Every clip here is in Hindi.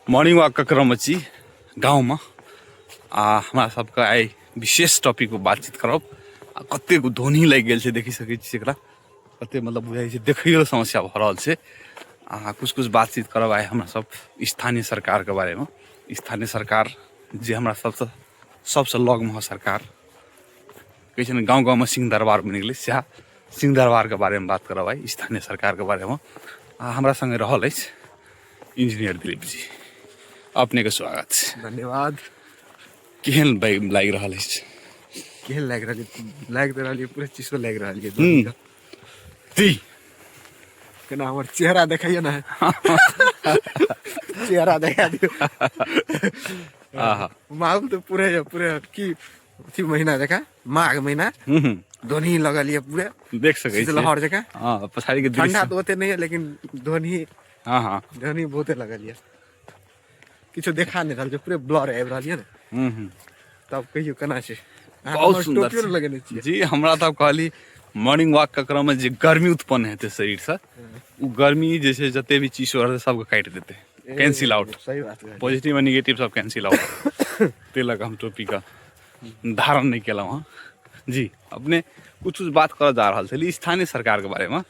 मॉर्निंग वॉक का क्रम अछि गाँव में हमरा सबके आई विशेष टॉपिक पर बातचीत करब। कते ध्वनि लग गेल छै देखि सकै छी एकरा, कते मतलब बुझाइ छै देखियो समस्या भ रहल छै। कुछ बातचीत करब आई हमरा सब स्थानीय सरकार के बारे में। स्थानीय सरकार जे हमरा सबसे लग में सरकार कहै छै ने, गाँव में सिंह दरबार बनि गेलै, सएह सिंह दरबार के बारे में बात करब आई, स्थानीय सरकार के बारे में। हमरा संगे रहल अछि इंजीनियर दिलीप जी, अपने के स्वागत छै। धन्यवाद। केहन लागि रहल अछि? केहन लागि रहल है पूरे चीज लागि रहल है। जी केना हमर चेहरा देखैया ना चेहरा देखा दियो। माहौल तो पूरे की अथी महीना जका, माघ महीना ध्वनि लगल है पूरे, देख सकै छी लहर जका। हां, पछाड़ी के ठंडा तो ओते नहीं है लेकिन ध्वनि ध्वनि बहुते लगल है। किछो देखा नहीं रहल छै, पूरे ब्लर आबि रहल है ना। तब कहियो केना छै? बहुत सुंदर लगेने छियै जी। हमरा तब कहली मॉर्निंग वॉक के क्रम में जे गर्मी उत्पन्न हेतै शरीर से, उ गर्मी जे छै जते भी चीज रहतै सबके काटि देतै, कैंसिल आउट। सही बात है, पॉजिटिव और नेगेटिव सब कैंसिल आउट। तेलक हम टोपी का धारण नहीं केलहुँ हँ जी। अपने कुछ बात कर जा रहल छली स्थानीय सरकार के बारे में।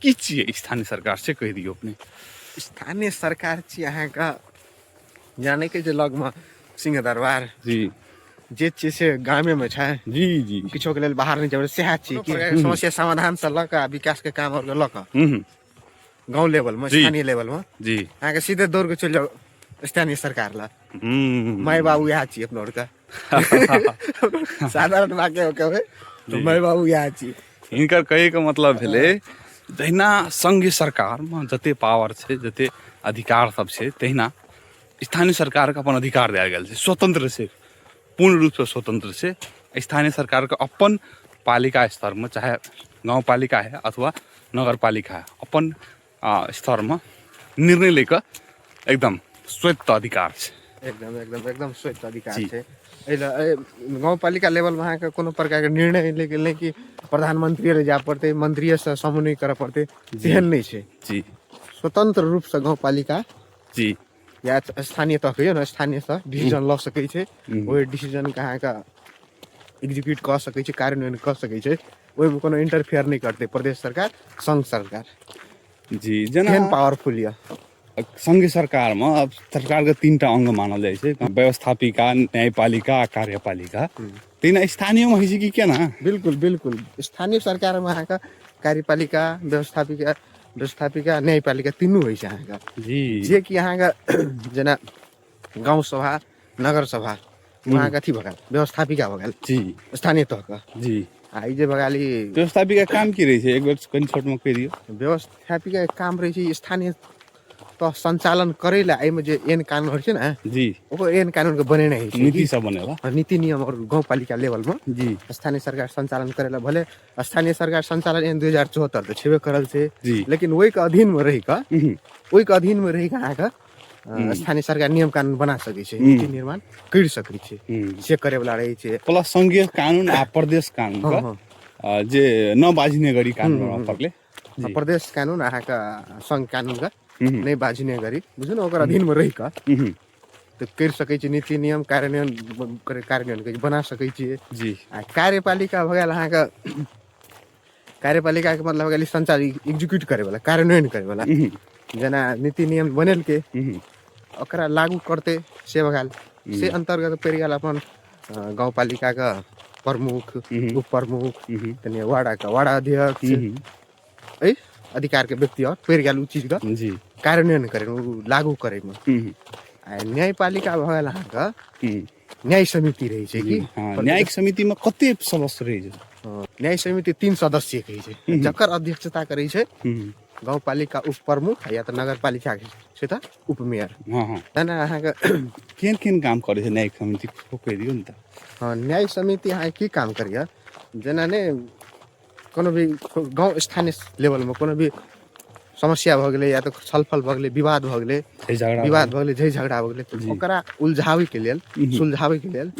की छियै स्थानीय सरकार से कह दियो अपने। स्थानीय सरकार छी अहाँके जाने के जे लग में सिंह दरबार जी, जे चीज से गामे में छै जी जी, किछो के लेल बाहर नहीं जाबे, सएह छी कि समस्या समाधान से लऽ कऽ विकास के काम और लऽ कऽ गाँव लेवल में, स्थानीय लेवल में जी अहाँके सीधे दौड़ के चलि जाओ स्थानीय सरकार ला। माय बाबू यहाँ छी अपना का साधारण वाक्य कहबै तो माय बाबू यहाँ छी। हिनकर कहे के मतलब भेलै जहिना संघीय सरकार में जते पावर छै, जते अधिकार सब छै, तहिना स्थानीय सरकार के अपन अधिकार देल गेल छै, स्वतंत्र से, पूर्ण रूप से स्वतंत्र से। स्थानीय सरकार के अपन पालिका स्तर में, चाहे गाँव पालिका है अथवा नगर पालिका है, अपन स्तर में निर्णय लेकर एकदम स्वतंत्र अधिकार छै। एकदम स्वतंत्र अधिकार छै। गाँव पालिका लेवल में अहाँके कोनो प्रकार के निर्णय लेके नहीं कि प्रधानमंत्री रे जाय पड़ते, मंत्री से समन्वय करे पड़ते, एहन नहीं छै जी। स्वतंत्र रूप से गाँव पालिका जी या स्थानीय तक हो ना, स्थानीय से डिसीजन लऽ सकै छै। ओहि डिसीजन के अहाँके एग्जीक्यूट कऽ सकै छै, कार्यान्वयन कऽ सकै छै। ओहि में कोनो इंटरफेयर नहीं करते प्रदेश सरकार, संघ सरकार जी। जेना पावरफुल है संघ सरकार में अब सरकार के 3टा अंग मानल जाय छै, व्यवस्थापिका, न्यायपालिका, कार्यपालिका। तीन स्थानीय में होइ छै कि केना? बिल्कुल स्थानीय सरकार में अहाँके कार्यपालिका, व्यवस्थापिका, न्यायपालिका तीनू होइ छै अहाँके जी। जे कि अहाँके जेना गाँव सभा, नगर सभा वहाँ के अथी भऽ गेल व्यवस्थापिका भऽ गेल जी, स्थानीय तह के जी। आ ई जे भगाली व्यवस्थापिका काम की रहे छै, एक बेर कनि छोट में कह दियो। व्यवस्थापिका के काम रहे छै स्थानीय तह संचालन करे ला। एमे जे एन कानून होइ छै ना जी, ओकर एन कानून के बनेने है, नीति सब बनेला, नीति नियम और गाँव पालिका लेवल में जी स्थानीय सरकार संचालन करे ला। भले स्थानीय सरकार संचालन एन 2074 तो छेबे करल छै जी, लेकिन ओहि के अधीन में रही का, ओहि के अधीन में रही का अहाँके स्थानीय सरकार नियम कानून बना सकै छै, नीति निर्माण कर सकै छै, से करे वाला रही छै। प्लस संघीय कानून आ प्रदेश कानून का जे न बाजिने गरी कानून पड़ले, प्रदेश कानून अहाँके संघ कानून का नहीं बाजिने गरी बुझु न, ओकर अधीन में रही का तो कर सकै छै, नीति नियम कार्यान्वयन बना सकै छियै जी। आ कार्यपालिका भ गेल अहाँके, कार्यपालिका के मतलब हो गेल संचालन, एग्जीक्यूट करे वाला, कार्यान्वयन करे वाला। जेना नीति नियम बनल के ओकरा लागू करते से भगाल, से अंतर्गत पड़ गेल अपन गाँव पालिका का प्रमुख, उप प्रमुख, तनी वार्ड का वार्ड अध्यक्ष, अधिकार के व्यक्ति और पड़ गया उ चीज का जी, कार्यान्वयन करे, लागू करे में। न्यायपालिका भ गेल अहाँके न्याय समिति रही छै कि न्यायिक समिति में कते सदस्य रही छै? न्याय समिति 3 सदस्य कहै छै, जकर अध्यक्षता करै छै गाँव पालिका उप प्रमुख या तो नगर पालिका से त उप मेयर। तना अहाँके केन काम करे छै न्यायिक समिति, कह दियो न त। न्याय समिति अहाँ की काम करिए, जेना ने कोनो भी गाँव स्थानीय लेवल में कोनो भी समस्या भ गेलै या तो छलफल भ गेलै, विवाद भ गेलै, विवाद भ गेलै, झै झगड़ा भ गेलै, ओकरा उलझावे के लेल, सुलझावे के लेल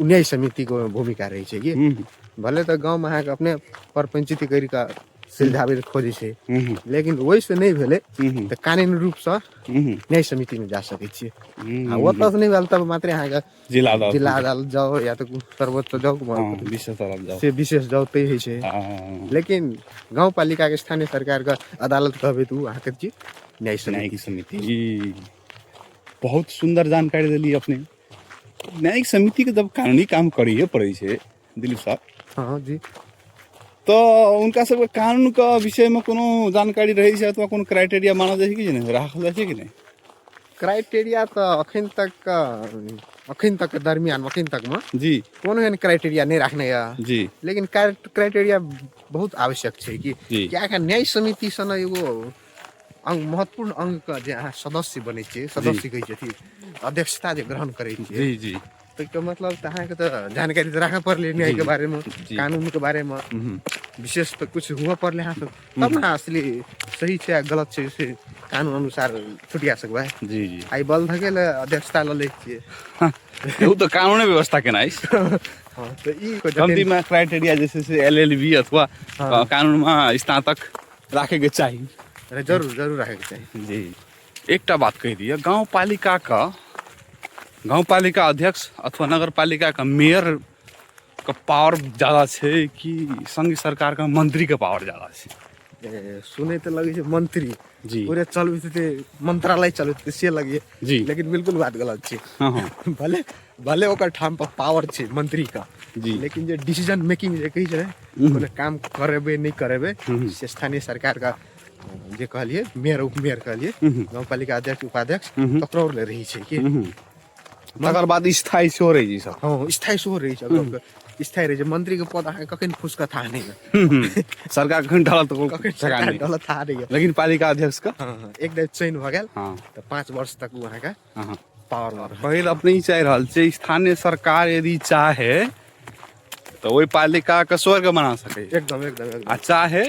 न्याय समिति को भूमिका रही छै कि। भले तो गाँव में अहाँके अपने परपंचायती करि का सुलझावे खोजै छै, लेकिन वैसे नहीं भेले तो कानूनी रूप से न्याय समिति में जा सकै छियै। आ ओतऽ से नहीं भेल तब मात्र अहाँके जिला अदालत जिला अदालत जाओ या तो सर्वोच्च जाओ, विशेष अदालत जाओ से विशेष जाओ तै होइ छै। लेकिन गाँव पालिका के स्थानीय सरकार का अदालत कहबै तो अहाँके छी न्याय न्यायिक समिति। समिति। बहुत सुंदर जानकारी दिली अपने। न्यायिक समिति के जब कानूनी काम करिए पड़े छै दिलीप साहब, हाँ जी, तो उनका सबके कानून का विषय में कोनो जानकारी रहे छै अथवा कोनो क्राइटेरिया मानल जाइ छै कि नहीं, राखल जाइ छै कि नहीं? क्राइटेरिया तो अखन तक के दरमियान अखन तक में जी कोनो एहन क्राइटेरिया नहीं रखने है। जी लेकिन क्राइटेरिया बहुत आवश्यक छै कि जी। क्या न्याय समिति सन एगो अंग महत्वपूर्ण अंग का जे अहाँ सदस्य बनै छियै, सदस्य कहै छथिन, अध्यक्षता जे ग्रहण करै छियै, जी जी तो के मतलब तो अहाँके तो जानकारी तो रखा पड़ले न्याय के बारे में, कानून के बारे में विशेष तो कुछ हुआ पड़ले हाँ, तब ना असली सही छै आ गलत छै से कानून अनुसार छुटिया सकबै। जी जी। आई बल धकेल अध्यक्षता ल लै छियै, एहू तो कानूनी व्यवस्था केना अछि। हाँ तो ई को कम्ती में क्राइटेरिया जैसे से LLB अथवा कानून में स्नातक राखे के चाहिए। जरूर जरूर राखेके चाही। जी एकटा बात कह दिए, गांव पालिका अध्यक्ष अथवा नगर पालिका का मेयर का पावर ज्यादा छै कि संघ सरकार का मंत्री का पावर ज्यादा छै? सुने तो लगे छै मंत्री जी पूरे चलबे थे, मंत्रालय चलबे से लगे जी, लेकिन बिल्कुल बात गलत छै। हाँ हाँ भले भले ओकर ठाम पर पावर छै मंत्री का जी, लेकिन जो डिसीजन मेकिंग जे कही छै कोने काम करेबे नहीं करेबे से स्थानीय सरकार का जे कहलिए मेयर उपमेयर कहलिए गाँव पालिका अध्यक्ष उपाध्यक्ष तकरौर ले रही छै कि तकर बाद स्थायी सेहो रही जी सब। हाँ स्थायी सेहो रही छै, स्थायी रही छै। मंत्री के पद अहाँ कखन फुसका था नहीं, सरकार कखन ढलत तो कखन ठेकान सरकार नहीं। डलत था नहीं। लेकिन पालिका अध्यक्ष का हाँ एक दिन चयन भ गेल हाँ तो 5 वर्ष तक वो अहाँके हाँ पावर में रहत। पहिल अपने ही चाह रहल छै स्थानीय सरकार यदि चाहे तो वही पालिका के स्वर्ग बना सके, एकदम एकदम एकदम आ चाहे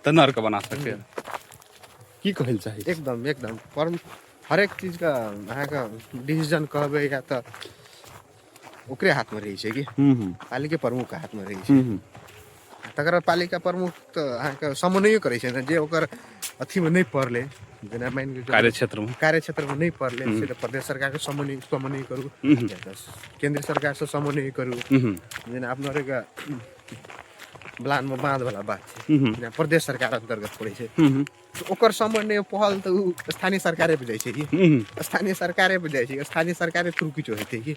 तो नर्क बना सके। की कहल चाही? एकदम एकदम पर हरेक चीज का अहाँके डिसीजन कहबै या तो ओकरे हाथ में रही छै कि पालिका प्रमुख के हाथ में रही छै। तकर बाद पालिका प्रमुख तो अहाँके समन्वय करै छै ने, जे ओकर अथी में नहीं पड़ले, जेना मान के कार्य क्षेत्र में नहीं पड़ले से तो प्रदेश सरकार के समन्वय करू, या तो केंद्र सरकार से समन्वय करू। जेना अपना का ब्लान में बांध वाला बात छै, जेना प्रदेश सरकार अंतर्गत पड़े छै, तो ओकर समन्वय पहल तो स्थानीय सरकारे पे जाइ छै कि स्थानीय सरकारे पे जाइ छै, स्थानीय सरकारे थ्रू किछो हेतै कि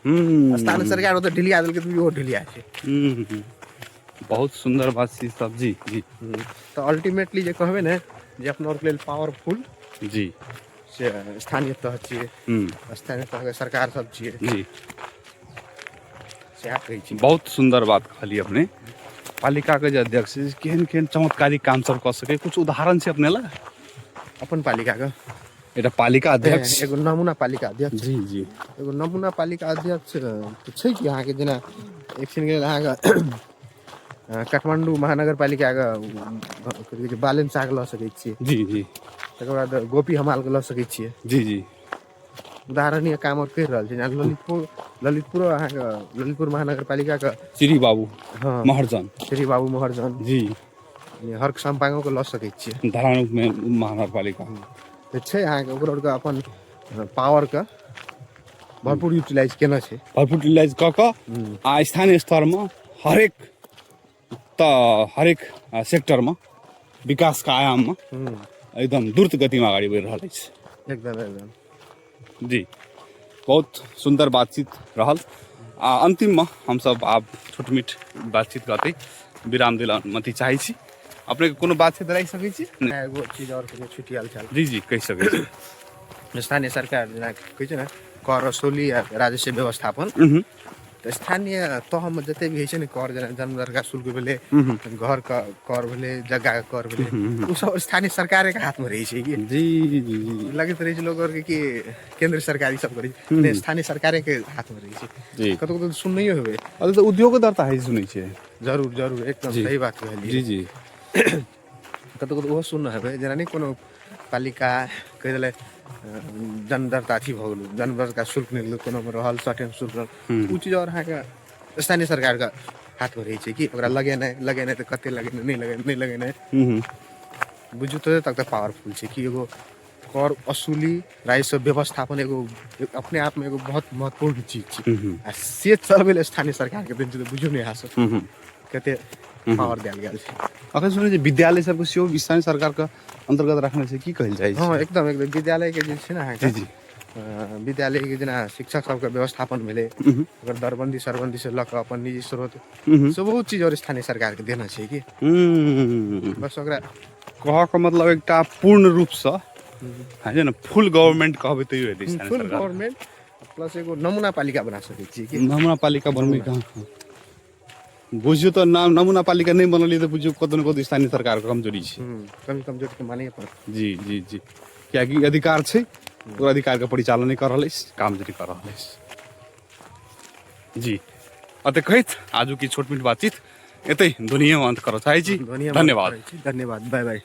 स्थानीय सरकार ओतऽ ढिलिया देलकै तऽ ओहो ढिलिया छै। बहुत सुंदर बात छी सब जी जी। तो अल्टीमेटली जे कहबै ने जे अपना और के लेल पावरफुल जी से स्थानीय तह छियै, स्थानीय तह के सरकार सब छियै जी, सएह कहै छी। बहुत सुंदर बात कहली अपने। पालिका के जे अध्यक्ष छै केहन केहन चमत्कारी काम सब कऽ सके, कुछ उदाहरण छै अपने लग? अपन पालिका के एटा पालिका अध्यक्ष, एगो नमूना पालिका अध्यक्ष जी जी, एगो नमूना पालिका अध्यक्ष तो छै कि अहाँके जेना एकछिन गेल अहाँके काठमाडौँ महानगरपालिका के बालेन शाह लऽ सकै छियै, जी जी, तकर बाद गोपी हमाल के लऽ सकै छियै। जी जी, उदाहरणीय काम और कहि रहल छै। जेना ललितपुर महानगरपालिका के श्री बाबू हाँ महर्जन, श्री बाबू महर्जन जी, हर्क साम्पाङो के लऽ सकै छियै। धरानुक में महानगरपालिका तऽ छै अहाँके ओकर अपन पावर के भरपूर यूटिलाइज केना छै, भरपूर यूटिलाइज कऽ कऽ आ स्थानीय स्तर में हरेक सेक्टर में विकास का आयाम में एकदम द्रुत गति में आगाड़ी बढ़ि रहल अछि। एकदम एकदम जी, बहुत सुंदर बातचीत रहल। आ अंतिम में हम सब आब छोट मीठ बातचीत करते विराम दिलामती चाहे छी। अपने के कोनो बात से राखि सकै छी? एगो चीज और छुटियाल छल। जी जी, कहि सकै छी। स्थानीय सरकार जेना कहै छै ने कर वसूली आ राजस्व व्यवस्थापन, तो स्थानीय तह में जते भी होइ छै ने कर, जेना जन्मदर का शुल्क भेलै, घर का कर भेलै, जगह का कर भेलै, उ सब स्थानीय सरकारे के हाथ में रहै छै कि जी जी जी, लगैत रहै छै लोग और कि केंद्र सरकार ई सब करै छै, नहीं स्थानीय सरकारे के हाथ में रहै छै। जी, कतौ कतौ सुनैयो हेबै, अरे तो उद्योगदर्ता है सुनै छियै। जरूर जरूर एकदम सही बात कहलियै। जी जी, कतौ कतौ ओहो सुनना हेबै, जेना नहीं कोनो पालिका कहि देलै जन्मदरता अथी भऽ गेलै, जन्मदरता शुल्क निकलल, कोनो में रहल सर्टेन शुल्क रहल, उ चीज और अहाँके स्थानीय सरकार के हाथ में रहै छै कि ओकरा लगेनाइ तऽ कते लगेनाइ, नहीं लगेनाइ बुझ्यो तक त पावरफुल छ कि एगो कर असुली राजस्व व्यवस्थापन एगो अपने आप में एगो बहुत महत्वपूर्ण चीज छ आ से चलबे स्थानीय सरकार के देन बुझ्यो नहीं हास कते पावर दियल गेल छ। अखन सुनै जे विद्यालय सबके सेहो स्थानीय सरकारके अन्तर्गत राख्ने छै, की कहल जाइ छै? हाँ एकदम एकदम विद्यालय के जे छै ना जी जी विद्यालय के जेना शिक्षक सबके व्यवस्थापन भेले अगर दरबंदी सरबंदी से लक अपन निजी स्रोत सब बहुत चीज और स्थानीय सरकार के देना छै कि बस ओकरा कहके मतलब एकटा पूर्ण रूपसँ है ना फुल गवर्नमेंट कहबै तैयो हेतै स्थानीय फुल सरकार। गवर्नमेंट प्लस एगो नमूना पालिका बना सकै छी कि नमूना पालिका बनबै कहाँ बुझियो त नमूना पालिका नहीं बनलिए त बुझियो कतौ न कतौ स्थानीय सरकारको कमजोरी छै। कमी कमजोरी के माने पर जी जी जी कियाकि अधिकार छै और अधिकार के परिचालन नहीं कर रहल अछि, काम नहीं कर रहल अछि। जी अते कहैत आजू की छोट मीट बातचीत एतै दुनिया में अंत करऽ चाहै छी। धन्यवाद। धन्यवाद बाय बाय।